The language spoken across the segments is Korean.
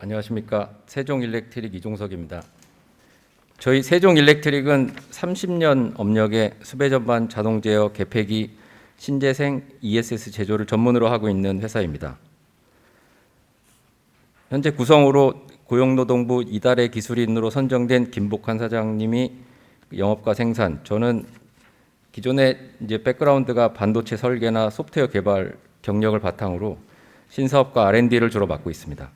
안녕하십니까. 세종일렉트릭 이종석입니다. 저희 세종일렉트릭은 30년 업력의 수배전반 자동 제어 개폐기 신재생 ESS 제조를 전문으로 하고 있는 회사입니다. 현재 구성으로 고용노동부 이달의 기술인으로 선정된 김복환 사장님이 영업과 생산, 저는 기존의 백그라운드가 반도체 설계나 소프트웨어 개발 경력을 바탕으로 신사업과 R&D를 주로 맡고 있습니다.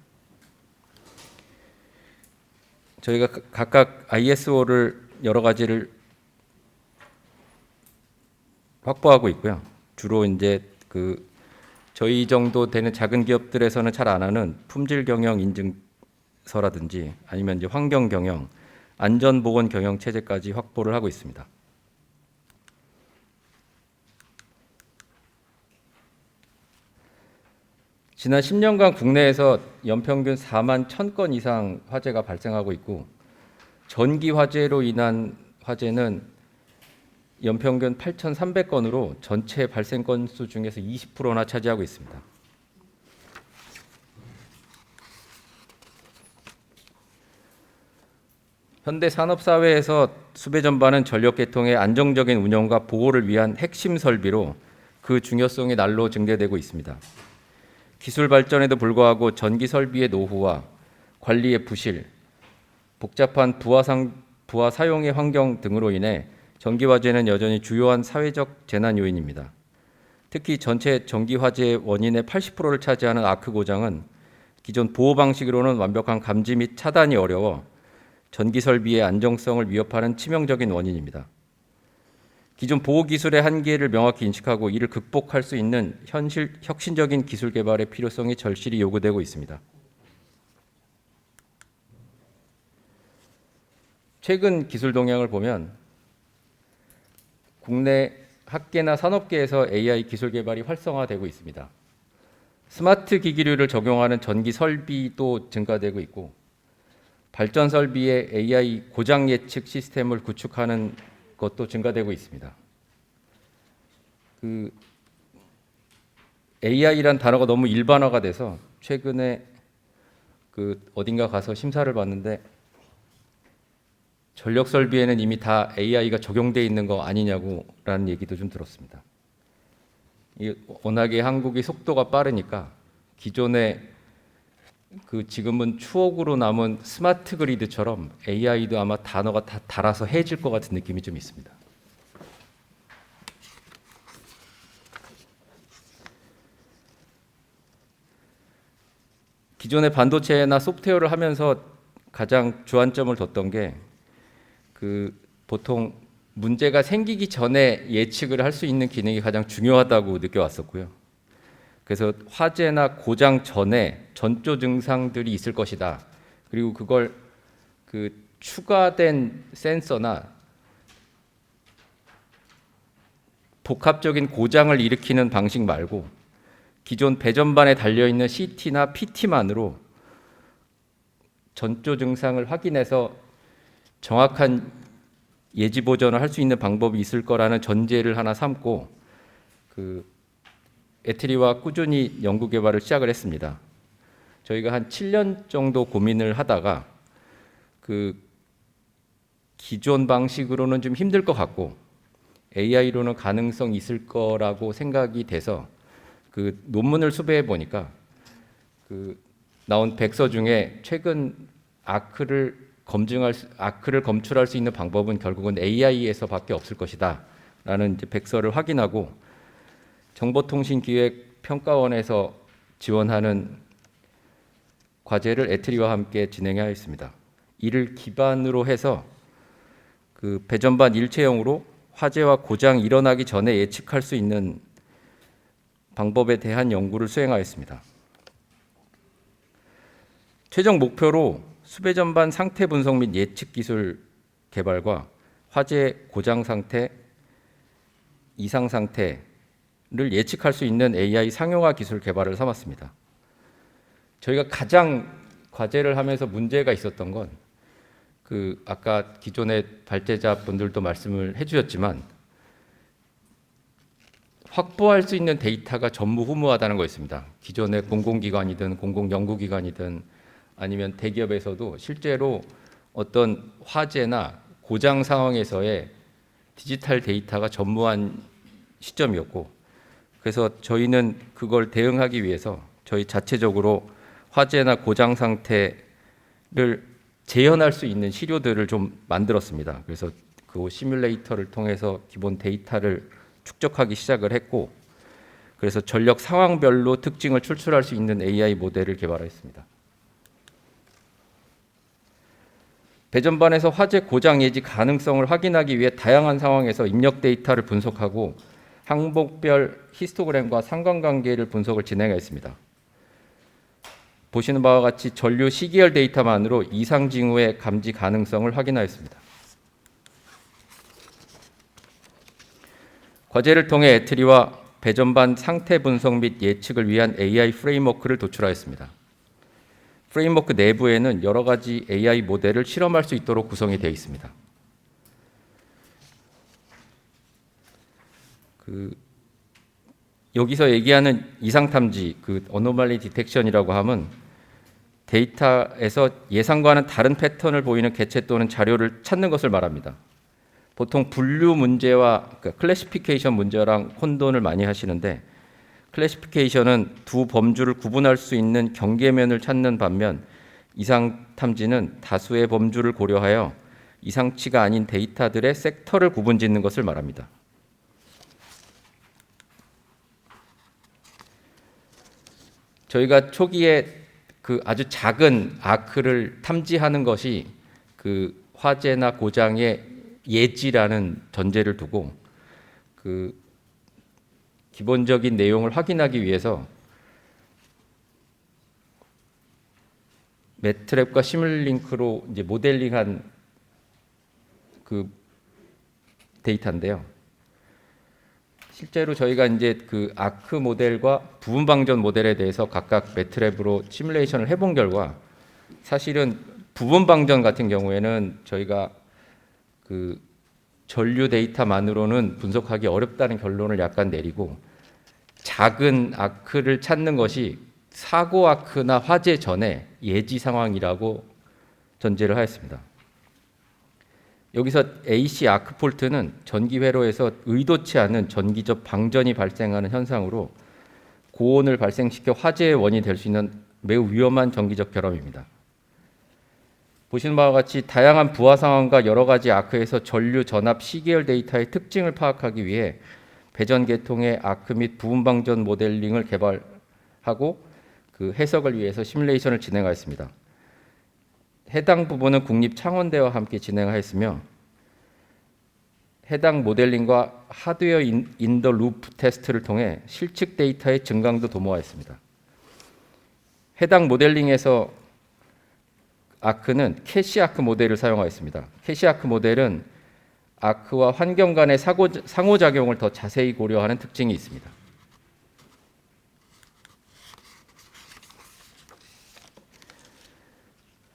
저희가 각각 ISO를 여러 가지를 확보하고 있고요. 주로 저희 정도 되는 작은 기업들에서는 잘 안 하는 품질 경영 인증서라든지 아니면 환경 경영, 안전 보건 경영 체제까지 확보를 하고 있습니다. 지난 10년간 국내에서 연평균 4만 1,000건 이상 화재가 발생하고 있고, 전기 화재로 인한 화재는 연평균 8,300건으로 전체 발생 건수 중에서 20%나 차지하고 있습니다. 현대 산업사회에서 수배 전반은 전력 계통의 안정적인 운영과 보호를 위한 핵심 설비로 그 중요성이 날로 증대되고 있습니다. 기술 발전에도 불구하고 전기 설비의 노후와 관리의 부실, 복잡한 부하 사용의 환경 등으로 인해 전기 화재는 여전히 주요한 사회적 재난 요인입니다. 특히 전체 전기 화재의 원인의 80%를 차지하는 아크 고장은 기존 보호 방식으로는 완벽한 감지 및 차단이 어려워 전기 설비의 안정성을 위협하는 치명적인 원인입니다. 기존 보호 기술의 한계를 명확히 인식하고 이를 극복할 수 있는 혁신적인 기술 개발의 필요성이 절실히 요구되고 있습니다. 최근 기술 동향을 보면 국내 학계나 산업계에서 AI 기술 개발이 활성화되고 있습니다. 스마트 기기류를 적용하는 전기 설비도 증가되고 있고, 발전 설비에 AI 고장 예측 시스템을 구축하는 것도 증가되고 있습니다. AI란 단어가 너무 일반화가 돼서 최근에 어딘가 가서 심사를 봤는데 전력 설비에는 이미 다 AI가 적용되어 있는 거 아니냐고라는 얘기도 좀 들었습니다. 워낙에 한국이 속도가 빠르니까 기존에 지금은 추억으로 남은 스마트 그리드처럼 AI도 아마 단어가 다 달아서 해질 것 같은 느낌이 좀 있습니다. 기존의 반도체나 소프트웨어를 하면서 가장 주안점을 뒀던 게 보통 문제가 생기기 전에 예측을 할 수 있는 기능이 가장 중요하다고 느껴왔었고요. 그래서 화재나 고장 전에 전조 증상들이 있을 것이다. 그리고 그걸 추가된 센서나 복합적인 고장을 일으키는 방식 말고 기존 배전반에 달려있는 CT나 PT만으로 전조 증상을 확인해서 정확한 예지 보전을 할 수 있는 방법이 있을 거라는 전제를 하나 삼고 에트리와 꾸준히 연구 개발을 시작을 했습니다. 저희가 한 7년 정도 고민을 하다가 기존 방식으로는 좀 힘들 것 같고 AI로는 가능성이 있을 거라고 생각이 돼서 논문을 수배해 보니까 나온 백서 중에 최근 아크를 검출할 수 있는 방법은 결국은 AI에서밖에 없을 것이다라는 백서를 확인하고 정보통신기획평가원에서 지원하는 과제를 에트리와 함께 진행하였습니다. 이를 기반으로 해서 배전반 일체형으로 화재와 고장이 일어나기 전에 예측할 수 있는 방법에 대한 연구를 수행하였습니다. 최종 목표로 수배전반 상태 분석 및 예측 기술 개발과 화재 고장 상태, 이상 상태를 예측할 수 있는 AI 상용화 기술 개발을 삼았습니다. 저희가 가장 과제를 하면서 문제가 있었던 건 아까 기존의 발제자 분들도 말씀을 해주셨지만 확보할 수 있는 데이터가 전무후무하다는 거였습니다. 기존의 공공기관이든 공공연구기관이든 아니면 대기업에서도 실제로 어떤 화재나 고장 상황에서의 디지털 데이터가 전무한 시점이었고, 그래서 저희는 그걸 대응하기 위해서 저희 자체적으로 화재나 고장 상태를 재현할 수 있는 시료들을 좀 만들었습니다. 그래서 그 시뮬레이터를 통해서 기본 데이터를 축적하기 시작을 했고, 그래서 전력 상황별로 특징을 추출할 수 있는 AI 모델을 개발했습니다. 배전반에서 화재 고장 예지 가능성을 확인하기 위해 다양한 상황에서 입력 데이터를 분석하고 항목별 히스토그램과 상관관계를 분석을 진행했습니다. 보시는 바와 같이 전류 시계열 데이터만으로 이상 징후의 감지 가능성을 확인하였습니다. 과제를 통해 애트리와 배전반 상태 분석 및 예측을 위한 AI 프레임워크를 도출하였습니다. 프레임워크 내부에는 여러 가지 AI 모델을 실험할 수 있도록 구성이 되어 있습니다. 여기서 얘기하는 이상 탐지, 어노말리 디텍션이라고 하면 데이터에서 예상과는 다른 패턴을 보이는 개체 또는 자료를 찾는 것을 말합니다. 보통 분류 문제와 클래시피케이션 문제랑 혼돈을 많이 하시는데, 클래시피케이션은 두 범주를 구분할 수 있는 경계면을 찾는 반면 이상 탐지는 다수의 범주를 고려하여 이상치가 아닌 데이터들의 섹터를 구분짓는 것을 말합니다. 저희가 초기에 아주 작은 아크를 탐지하는 것이 화재나 고장의 예지라는 전제를 두고 기본적인 내용을 확인하기 위해서 매트랩과 시뮬링크로 이제 모델링한 데이터인데요. 실제로 저희가 이제 아크 모델과 부분 방전 모델에 대해서 각각 매트랩으로 시뮬레이션을 해본 결과, 사실은 부분 방전 같은 경우에는 저희가 전류 데이터만으로는 분석하기 어렵다는 결론을 약간 내리고, 작은 아크를 찾는 것이 사고 아크나 화재 전에 예지 상황이라고 전제를 하였습니다. 여기서 AC 아크 폴트는 전기 회로에서 의도치 않은 전기적 방전이 발생하는 현상으로 고온을 발생시켜 화재의 원인이 될 수 있는 매우 위험한 전기적 결함입니다. 보시는 바와 같이 다양한 부하 상황과 여러 가지 아크에서 전류 전압 시계열 데이터의 특징을 파악하기 위해 배전 계통의 아크 및 부분 방전 모델링을 개발하고 해석을 위해서 시뮬레이션을 진행하였습니다. 해당 부분은 국립창원대와 함께 진행하였으며, 해당 모델링과 하드웨어 인 더 루프 테스트를 통해 실측 데이터의 증강도 도모하였습니다. 해당 모델링에서 아크는 캐시 아크 모델을 사용하였습니다. 캐시 아크 모델은 아크와 환경 간의 상호작용을 더 자세히 고려하는 특징이 있습니다.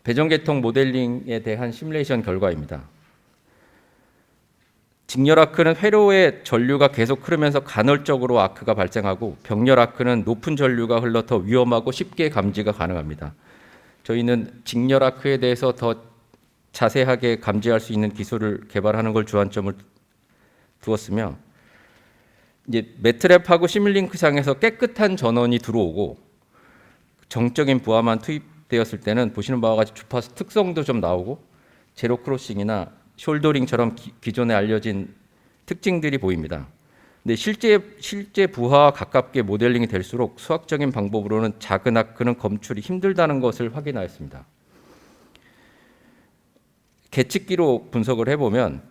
배전계통 모델링에 대한 시뮬레이션 결과입니다. 직렬 아크는 회로에 전류가 계속 흐르면서 간헐적으로 아크가 발생하고, 병렬 아크는 높은 전류가 흘러 더 위험하고 쉽게 감지가 가능합니다. 저희는 직렬 아크에 대해서 더 자세하게 감지할 수 있는 기술을 개발하는 걸 주안점을 두었으며, 이제 매트랩하고 시뮬링크상에서 깨끗한 전원이 들어오고 정적인 부하만 투입되었을 때는 보시는 바와 같이 주파수 특성도 좀 나오고 제로 크로싱이나 숄더링처럼 기존에 알려진 특징들이 보입니다. 근데 실제 부하와 가깝게 모델링이 될수록 수학적인 방법으로는 작은 아크는 검출이 힘들다는 것을 확인하였습니다. 계측기로 분석을 해보면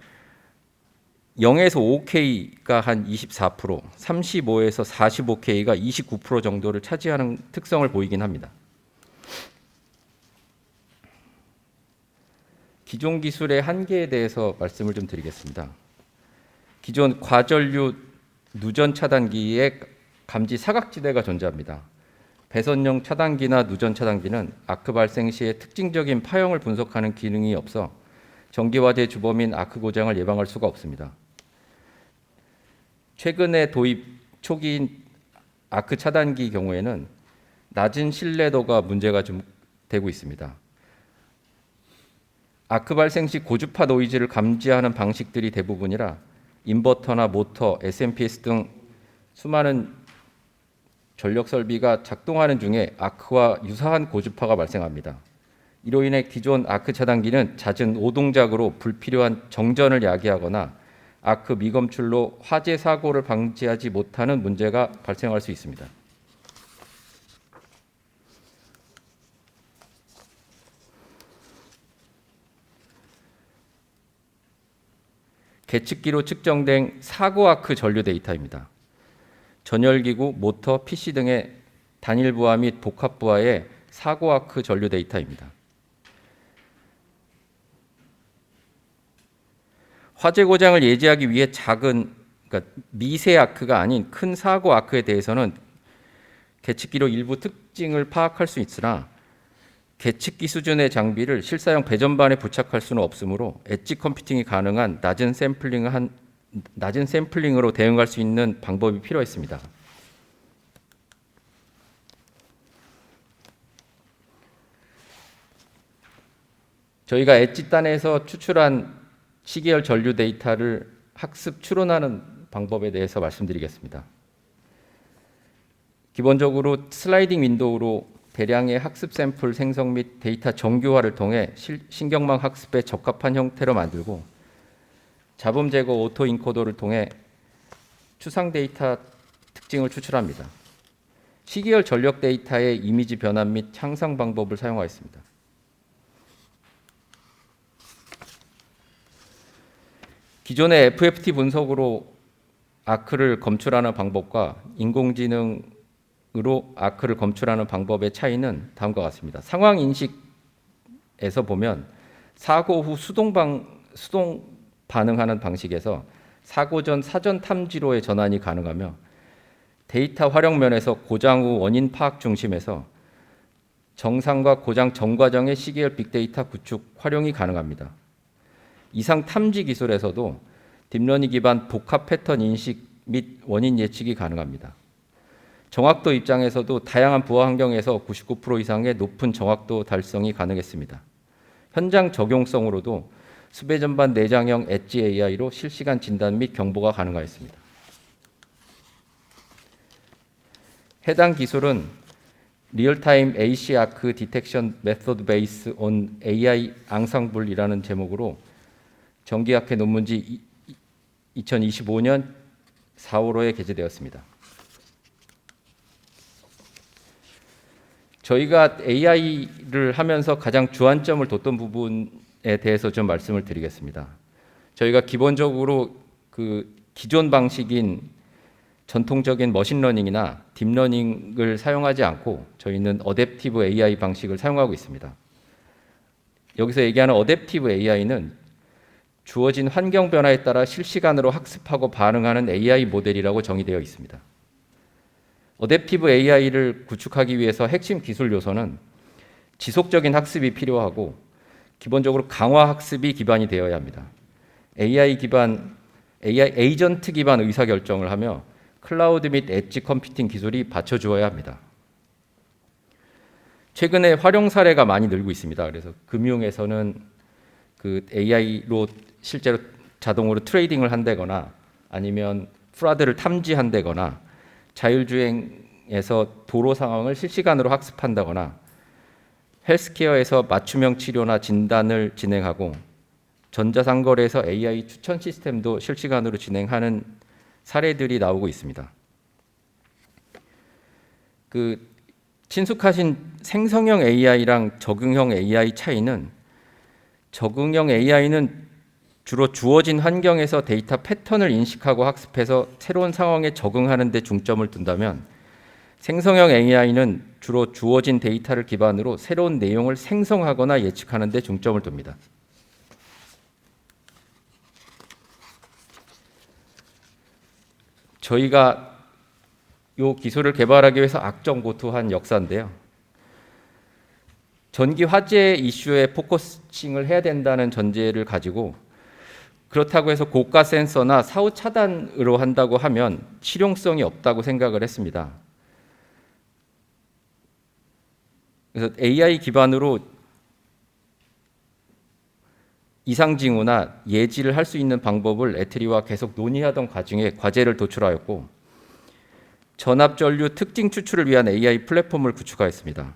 0에서 5K가 한 24%, 35에서 45K가 29% 정도를 차지하는 특성을 보이긴 합니다. 기존 기술의 한계에 대해서 말씀을 좀 드리겠습니다. 기존 과전류 누전 차단기에 감지 사각지대가 존재합니다. 배선용 차단기나 누전 차단기는 아크 발생 시에 특징적인 파형을 분석하는 기능이 없어 전기화재 주범인 아크 고장을 예방할 수가 없습니다. 최근에 도입 초기인 아크 차단기 경우에는 낮은 신뢰도가 문제가 좀 되고 있습니다. 아크 발생 시 고주파 노이즈를 감지하는 방식들이 대부분이라 인버터나 모터, SMPS 등 수많은 전력 설비가 작동하는 중에 아크와 유사한 고주파가 발생합니다. 이로 인해 기존 아크 차단기는 잦은 오동작으로 불필요한 정전을 야기하거나 아크 미검출로 화재 사고를 방지하지 못하는 문제가 발생할 수 있습니다. 계측기로 측정된 사고 아크 전류 데이터입니다. 전열기구, 모터, PC 등의 단일 부하 및 복합 부하의 사고 아크 전류 데이터입니다. 화재 고장을 예지하기 위해 그러니까 미세 아크가 아닌 큰 사고 아크에 대해서는 계측기로 일부 특징을 파악할 수 있으나 계측기 수준의 장비를 실사용 배전반에 부착할 수는 없으므로 엣지 컴퓨팅이 가능한 낮은 샘플링으로 대응할 수 있는 방법이 필요했습니다. 저희가 엣지단에서 추출한 시계열 전류 데이터를 학습 추론하는 방법에 대해서 말씀드리겠습니다. 기본적으로 슬라이딩 윈도우로 대량의 학습 샘플 생성 및 데이터 정교화를 통해 신경망 학습에 적합한 형태로 만들고 잡음 제거 오토 인코더를 통해 추상 데이터 특징을 추출합니다. 시계열 전력 데이터의 이미지 변환 및 향상 방법을 사용하였습니다. 기존의 FFT 분석으로 아크를 검출하는 방법과 인공지능으로 아크를 검출하는 방법의 차이는 다음과 같습니다. 상황 인식에서 보면 사고 후 수동 반응하는 방식에서 사고 전 사전 탐지로의 전환이 가능하며 데이터 활용 면에서 고장 후 원인 파악 중심에서 정상과 고장 전 과정의 시계열 빅데이터 구축 활용이 가능합니다. 이상 탐지 기술에서도 딥러닝 기반 복합 패턴 인식 및 원인 예측이 가능합니다. 정확도 입장에서도 다양한 부하 환경에서 99% 이상의 높은 정확도 달성이 가능했습니다. 현장 적용성으로도 수배 전반 내장형 엣지 AI로 실시간 진단 및 경보가 가능하였습니다. 해당 기술은 리얼타임 AC 아크 디텍션 메소드 베이스 온 AI 앙상블이라는 제목으로 정기학회 논문지 2025년 4월호에 게재되었습니다. 저희가 AI를 하면서 가장 주안점을 뒀던 부분에 대해서 좀 말씀을 드리겠습니다. 저희가 기본적으로 기존 방식인 전통적인 머신러닝이나 딥러닝을 사용하지 않고 저희는 어댑티브 AI 방식을 사용하고 있습니다. 여기서 얘기하는 어댑티브 AI는 주어진 환경 변화에 따라 실시간으로 학습하고 반응하는 AI 모델이라고 정의되어 있습니다. 어댑티브 AI를 구축하기 위해서 핵심 기술 요소는 지속적인 학습이 필요하고 기본적으로 강화 학습이 기반이 되어야 합니다. AI 에이전트 기반 의사결정을 하며 클라우드 및 엣지 컴퓨팅 기술이 받쳐주어야 합니다. 최근에 활용 사례가 많이 늘고 있습니다. 그래서 금융에서는 AI로 실제로 자동으로 트레이딩을 한다거나 아니면 프라드를 탐지한다거나 자율주행에서 도로 상황을 실시간으로 학습한다거나 헬스케어에서 맞춤형 치료나 진단을 진행하고 전자상거래에서 AI 추천 시스템도 실시간으로 진행하는 사례들이 나오고 있습니다. 친숙하신 생성형 AI랑 적응형 AI 차이는 적응형 AI는 주로 주어진 환경에서 데이터 패턴을 인식하고 학습해서 새로운 상황에 적응하는 데 중점을 둔다면 생성형 AI는 주로 주어진 데이터를 기반으로 새로운 내용을 생성하거나 예측하는 데 중점을 둡니다. 저희가 이 기술을 개발하기 위해서 악정고투한 역사인데요. 전기 화재 이슈에 포커싱을 해야 된다는 전제를 가지고 그렇다고 해서 고가 센서나 사후 차단으로 한다고 하면 실용성이 없다고 생각을 했습니다. 그래서 AI 기반으로 이상징후나 예지를 할 수 있는 방법을 에트리와 계속 논의하던 과정에 과제를 도출하였고, 전압전류 특징 추출을 위한 AI 플랫폼을 구축하였습니다.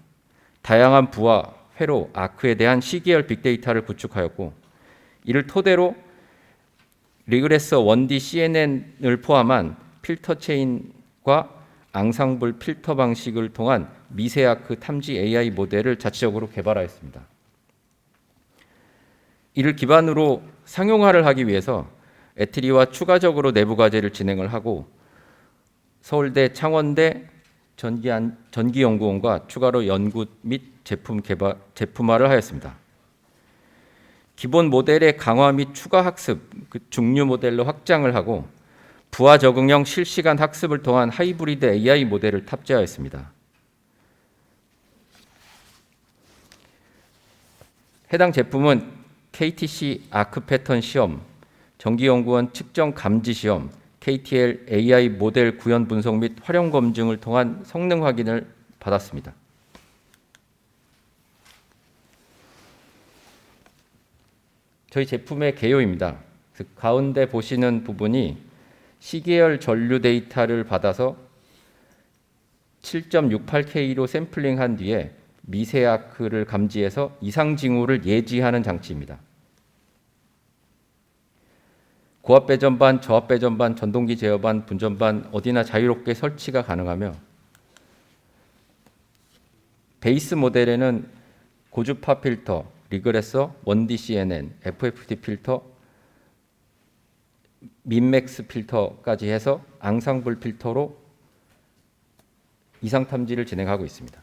다양한 부하, 회로, 아크에 대한 시계열 빅데이터를 구축하였고, 이를 토대로 리그레서 1D CNN을 포함한 필터 체인과 앙상블 필터 방식을 통한 미세아크 탐지 AI 모델을 자체적으로 개발하였습니다. 이를 기반으로 상용화를 하기 위해서 에트리와 추가적으로 내부 과제를 진행을 하고, 서울대 창원대 전기연구원과 추가로 연구 및 제품화를 하였습니다. 기본 모델의 강화 및 추가 학습, 중류 모델로 확장을 하고, 부하 적응형 실시간 학습을 통한 하이브리드 AI 모델을 탑재하였습니다. 해당 제품은 KTC 아크 패턴 시험, 전기연구원 측정 감지 시험, KTL AI 모델 구현 분석 및 활용 검증을 통한 성능 확인을 받았습니다. 저희 제품의 개요입니다. 가운데 보시는 부분이 시계열 전류 데이터를 받아서 7.68K로 샘플링한 뒤에 미세아크를 감지해서 이상 징후를 예지하는 장치입니다. 고압 배전반, 저압 배전반, 전동기 제어반, 분전반 어디나 자유롭게 설치가 가능하며, 베이스 모델에는 고주파 필터, 리그레서, 1D CNN, FFT 필터, 민맥스 필터까지 해서 앙상블 필터로 이상 탐지를 진행하고 있습니다.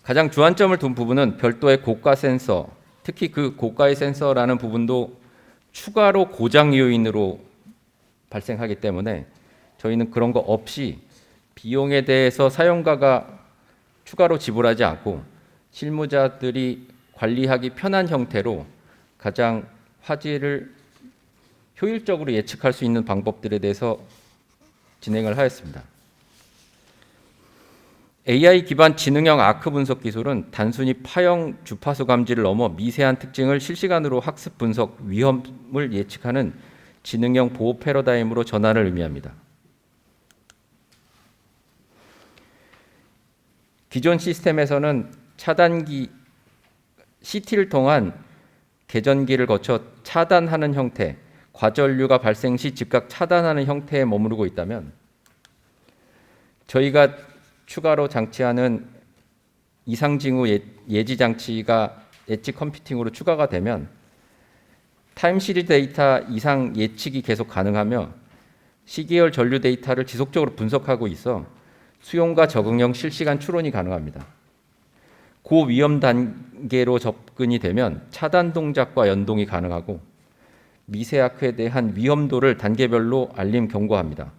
가장 주안점을 둔 부분은 별도의 고가 센서, 특히 그 고가의 센서라는 부분도 추가로 고장 요인으로 발생하기 때문에 저희는 그런 거 없이 비용에 대해서 사용가가 추가로 지불하지 않고 실무자들이 관리하기 편한 형태로 가장 화질을 효율적으로 예측할 수 있는 방법들에 대해서 진행을 하였습니다. AI 기반 지능형 아크 분석 기술은 단순히 파형 주파수 감지를 넘어 미세한 특징을 실시간으로 학습 분석, 위험을 예측하는 지능형 보호 패러다임으로 전환을 의미합니다. 기존 시스템에서는 차단기, CT를 통한 개전기를 거쳐 차단하는 형태, 과전류가 발생 시 즉각 차단하는 형태에 머무르고 있다면, 저희가 추가로 장치하는 이상징후 예지 장치가 엣지 컴퓨팅으로 추가가 되면 타임 시리즈 데이터 이상 예측이 계속 가능하며 시계열 전류 데이터를 지속적으로 분석하고 있어 수용과 적응형 실시간 추론이 가능합니다. 고위험 단계로 접근이 되면 차단 동작과 연동이 가능하고 미세아크에 대한 위험도를 단계별로 알림 경고합니다.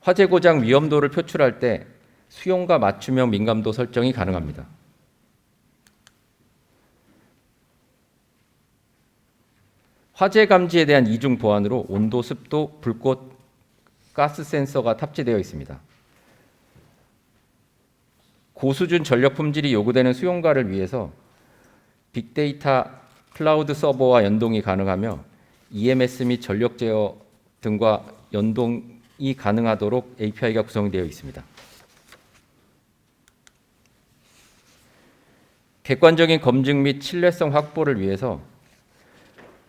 화재 고장 위험도를 표출할 때 수용과 맞춤형 민감도 설정이 가능합니다. 화재 감지에 대한 이중 보안으로 온도, 습도, 불꽃, 가스 센서가 탑재되어 있습니다. 고수준 전력 품질이 요구되는 수용가를 위해서 빅데이터 클라우드 서버와 연동이 가능하며 EMS 및 전력 제어 등과 연동이 가능하도록 API가 구성되어 있습니다. 객관적인 검증 및 신뢰성 확보를 위해서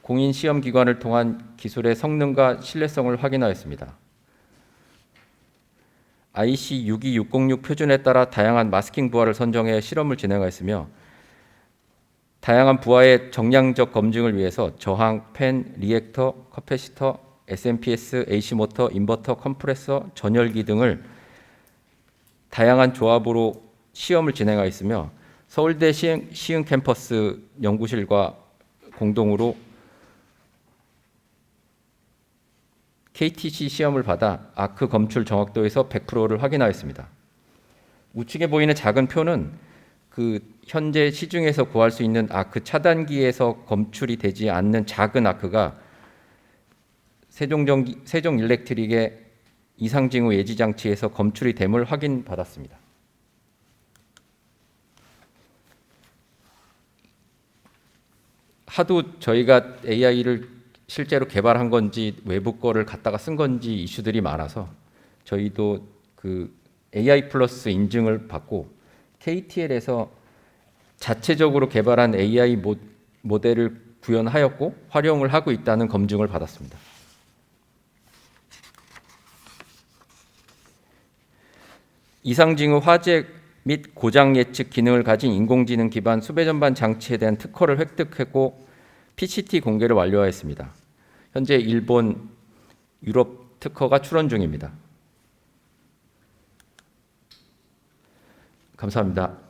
공인 시험 기관을 통한 기술의 성능과 신뢰성을 확인하였습니다. IC 62606 표준에 따라 다양한 마스킹 부하를 선정해 실험을 진행하였으며 다양한 부하의 정량적 검증을 위해서 저항, 팬, 리액터, 커패시터, SMPS, AC 모터, 인버터, 컴프레서, 전열기 등을 다양한 조합으로 시험을 진행하였으며 서울대 시흥 캠퍼스 연구실과 공동으로 KTC 시험을 받아 아크 검출 정확도에서 100%를 확인하였습니다. 우측에 보이는 작은 표는 그 현재 시중에서 구할 수 있는 아크 차단기에서 검출이 되지 않는 작은 아크가 세종일렉트릭의 이상징후 예지장치에서 검출이 됨을 확인받았습니다. 하도 저희가 AI를 실제로 개발한 건지 외부 거를 갖다가 쓴 건지 이슈들이 많아서 저희도 그 AI 플러스 인증을 받고 KTL에서 자체적으로 개발한 AI 모델을 구현하였고 활용을 하고 있다는 검증을 받았습니다. 이상징후 화재 및 고장 예측 기능을 가진 인공지능 기반 수배 전반 장치에 대한 특허를 획득했고 PCT 공개를 완료하였습니다. 현재 일본, 유럽 특허가 출원 중입니다. 감사합니다.